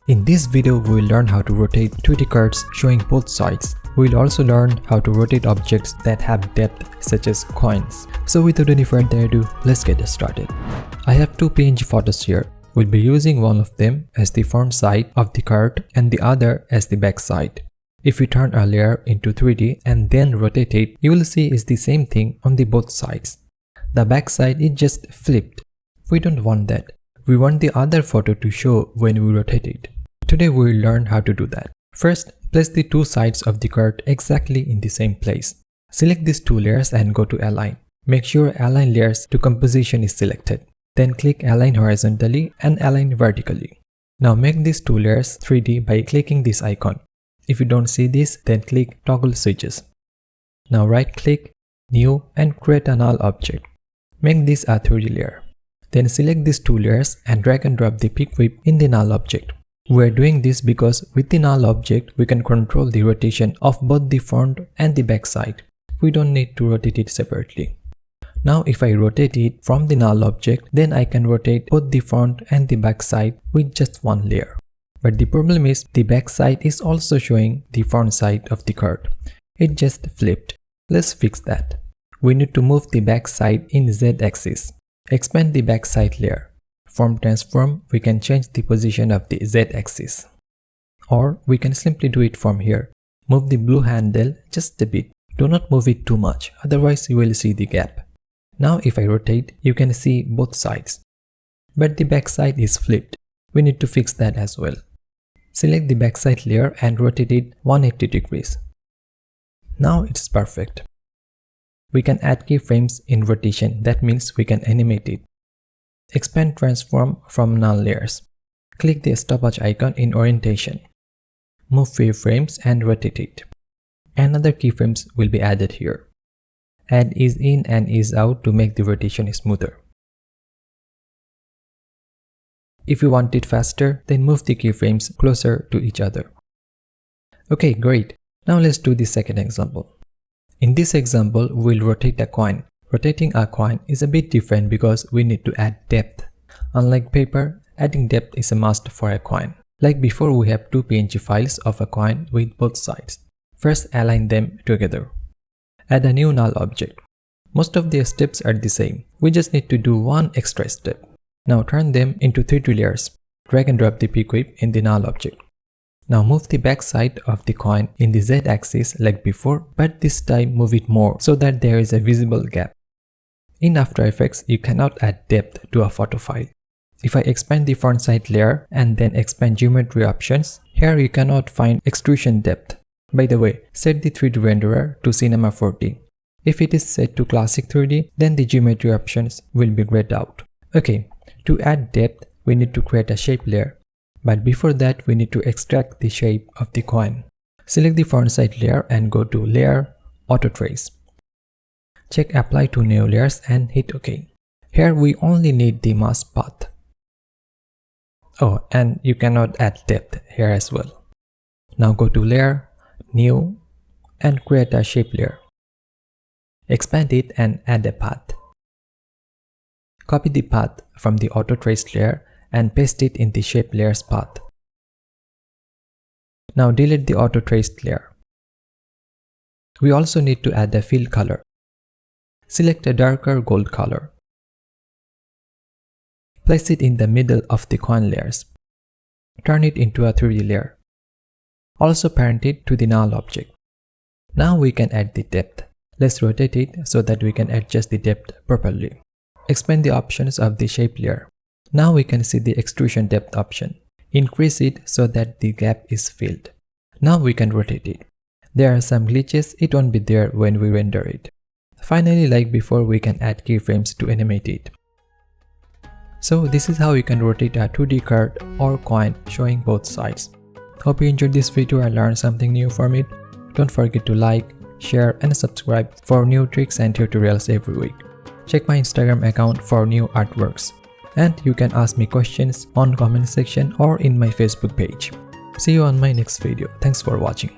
In this video, we will learn how to rotate 2D cards showing both sides. We will also learn how to rotate objects that have depth such as coins. So without any further ado, let's get started. I have two PNG photos here. We'll be using one of them as the front side of the card and the other as the back side. If we turn a layer into 3D and then rotate it, you will see it's the same thing on the both sides. The back side is just flipped. We don't want that. We want the other photo to show when we rotate it. Today we will learn how to do that. First, place the two sides of the card exactly in the same place. Select these two layers and go to Align. Make sure Align Layers to Composition is selected. Then click Align horizontally and Align vertically. Now make these two layers 3D by clicking this icon. If you don't see this, then click Toggle Switches. Now right click, New and create a null object. Make this a 3D layer. Then select these two layers and drag and drop the pick whip in the null object. We are doing this because with the null object, we can control the rotation of both the front and the back side. We don't need to rotate it separately. Now if I rotate it from the null object, then I can rotate both the front and the back side with just one layer. But the problem is the back side is also showing the front side of the card. It just flipped. Let's fix that. We need to move the back side in Z-axis. Expand the back side layer. From transform, we can change the position of the Z-axis. Or we can simply do it from here. Move the blue handle just a bit. Do not move it too much, otherwise you will see the gap. Now if I rotate, you can see both sides. But the back side is flipped. We need to fix that as well. Select the backside layer and rotate it 180 degrees. Now it's perfect. We can add keyframes in rotation, that means we can animate it. Expand transform from null layers. Click the stopwatch icon in orientation. Move few frames and rotate it. Another keyframes will be added here. Add ease in and ease out to make the rotation smoother. If you want it faster, then move the keyframes closer to each other. Okay, great. Now let's do the second example. In this example, we'll rotate a coin. Rotating a coin is a bit different because we need to add depth. Unlike paper, adding depth is a must for a coin. Like before, we have two PNG files of a coin with both sides. First, align them together. Add a new null object. Most of the steps are the same. We just need to do one extra step. Now turn them into 3D layers. Drag and drop the pick whip in the null object. Now move the back side of the coin in the Z-axis like before, but this time move it more so that there is a visible gap. In After Effects, you cannot add depth to a photo file. If I expand the front side layer and then expand geometry options, here you cannot find extrusion depth. By the way, set the 3D renderer to Cinema 4D. If it is set to Classic 3D, then the geometry options will be grayed out. Okay, to add depth, we need to create a shape layer. But before that, we need to extract the shape of the coin. Select the front side layer and go to Layer, Auto Trace. Check Apply to New Layers and hit OK. Here we only need the mask path. Oh, and you cannot add depth here as well. Now go to Layer, New, and create a shape layer. Expand it and add a path. Copy the path from the Auto Trace layer and paste it in the shape layer's path. Now delete the auto traced layer. We also need to add a fill color. Select a darker gold color. Place it in the middle of the coin layers. Turn it into a 3D layer. Also parent it to the null object. Now we can add the depth. Let's rotate it so that we can adjust the depth properly. Expand the options of the shape layer. Now we can see the extrusion depth option. Increase it so that the gap is filled. Now we can rotate it. There are some glitches, it won't be there when we render it. Finally, like before, we can add keyframes to animate it. So this is how you can rotate a 2D card or coin showing both sides. Hope you enjoyed this video and learned something new from it. Don't forget to like, share and subscribe for new tricks and tutorials every week. Check my Instagram account for new artworks. And you can ask me questions on comment section or in my Facebook page. See you on my next video. Thanks for watching.